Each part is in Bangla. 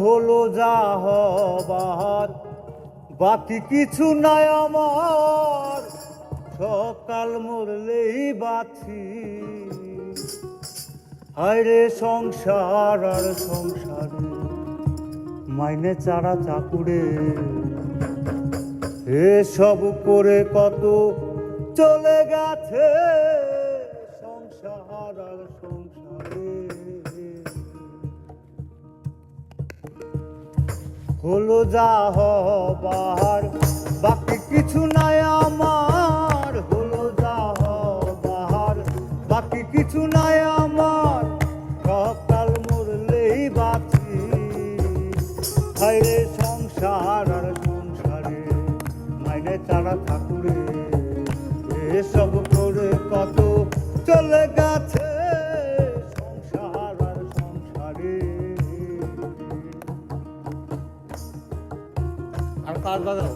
হলো যা হবার, বাকি কিছু নাই আমার, সকাল মরলেই বাঁচি। হায়রে সংসার আর সংসারে, মাইনে চারা চাকুরে, এসব করে কত চলে গেছে সংসার আর সংসারে। হলো যা হবার, বাকি কিছু নাই আমার, হলো যা হবার, বাকি কিছু নাই আমার, সকাল মরলেই বাঁচি। হায়রে সংসার আর সংসারে, মাইনে চারা ঠাকুরে, এসব করে কত চলে গেছে সংসার আর সংসারে। আর কাজ বাজাও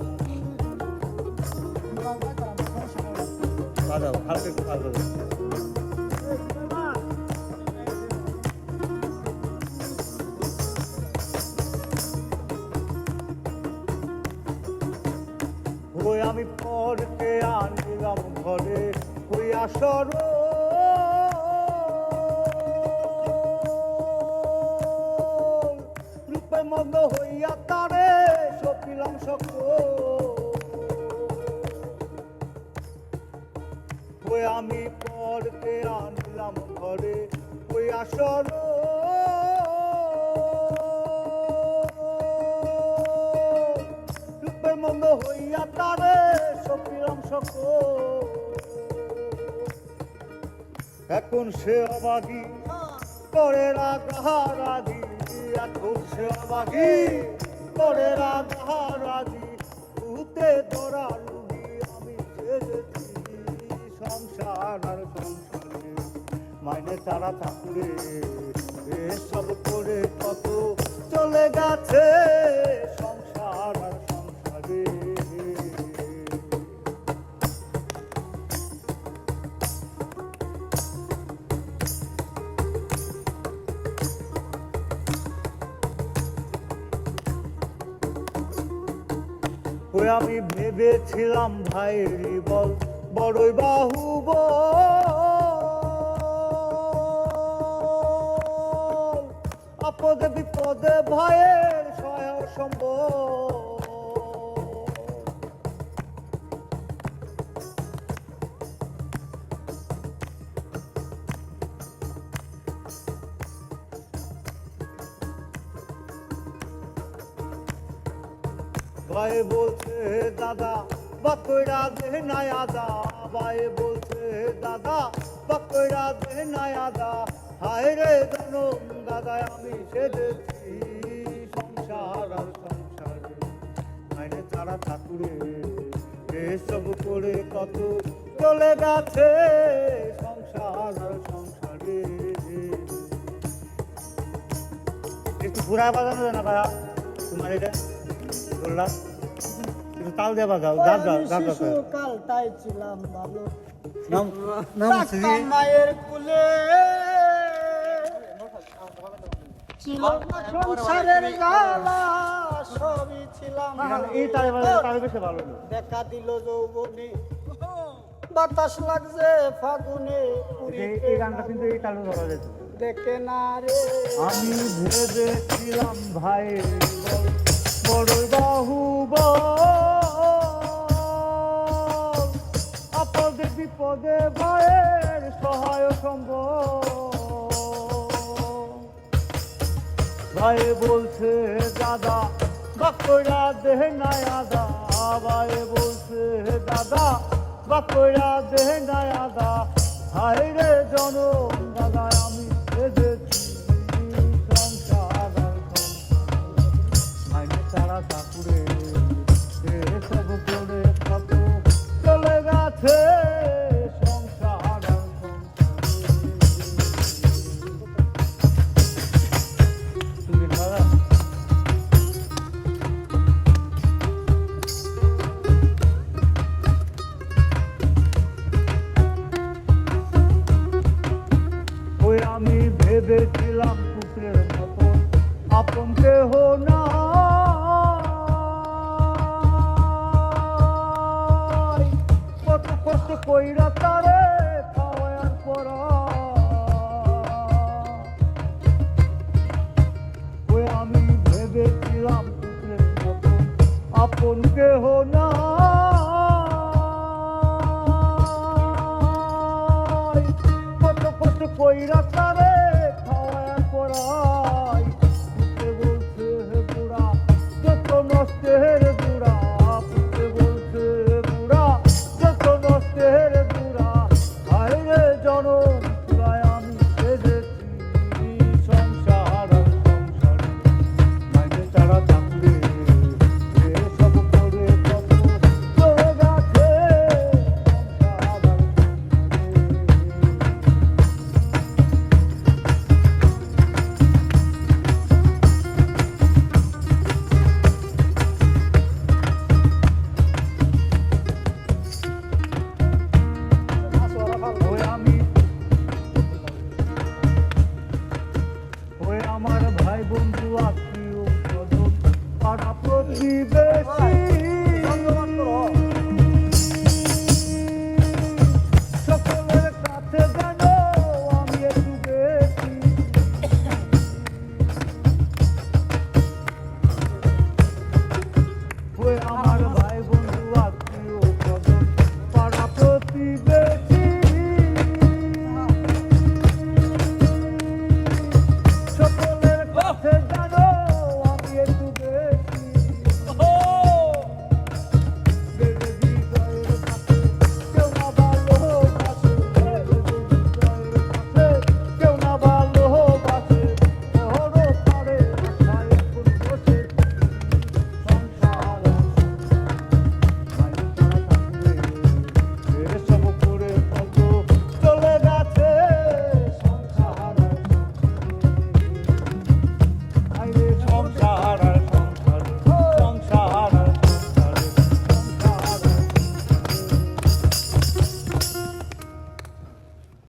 বাজাও, হালকা একটু কাজ বাজাও। ওই আমি পরকে আনিলাম ঘরে, ওই আসর রূপে মন্দ হইয়া তারে সপিলাম সকল। ওই আমি পরকে আনিলাম ঘরে, ওই আসর রূপে মন্দ হইয়া তারে সপিলাম সকল। এখন সে অবাগী করে রাগারাগি, এখন সে অবাগী করে রাগারাগি, ভূতে ধরা লুগি আমি ছেড়েছি সংসার আর সংসারে, মাইনে চারা ঠাকুরে, এসব করে কত চলে গেছে সংসার আর সংসারে। ওই আমি ভেবেছিলাম ভাইরি বল বড়ই বাহুবল, আপদে বিপদে ভাইয়ের সহায় সম্বল। ভাই বলছে দাদা বাকইরা দে নাই আদা, ভাই বলছে দাদা বাকইরা দে নাই আদা। হায় রে জনম দাদা আমি সেজেছি সংসার আর সংসারে, মাইনে চারা ঠাকুরে, এসব করে কত চলে গেছে সংসার আর সংসারে। একটু ঘুরায় বাজানো যায় না ভাইয়া তোমার এটা বললাম, কিন্তু তাল দিয়ে বাজাও, গাছ গাছ গাছ গাছ। কাল তাই ছিলাম ভালো, নাম মায়ের কুলে ছিল সংসারের জ্বালা, সবই ছিলাম এই তালে বাজাও, তালে বেশি ভালো। দেখা দিল যৌবনে, বাতাস লাগছে ফাগুনে, এই গানটা কিন্তু এই তালে ধরা যেত। দেখে না রে আমি ভেবেছিলাম ভাই বড়ই বাহুবল, আপদে বিপদে ভাইয়ের সহায় সম্বল। ভাই বলছে দাদা বাকইরা দেহ নাই আদা, ভাই বলছে দাদা বাকইরা দেহ নাই আদা। হায় রে জনম দাদা আমি সেজেছি সংসার আর সংসারে, মাইনে চারা ঠাকুরে, এসব করে কত চলে গেছে সংসার আর সংসারে। তুমি দাদা কইরা তারে খাওয়ার পরা ওই আমি ভেবেছিলাম পুত্রের মতো আপন কেহ না কত কত কইরা তারে খাওয়ার পরাই পুত্রে বলছে হে বুড়া যত নষ্টের বুড়া পুত্রে বলছে হে বুড়া যত নষ্টের বুড়া হায় রে জনম পুরায় আমি সেজেছি সংসার আর সংসারে মাইনে ছাড়া থাকলে এসব করে কত চলে গেছে সংসার আর সংসারে। ওই আমার ভাই বন্ধু আত্মীয় স্বজন পাড়া প্রতিবেশী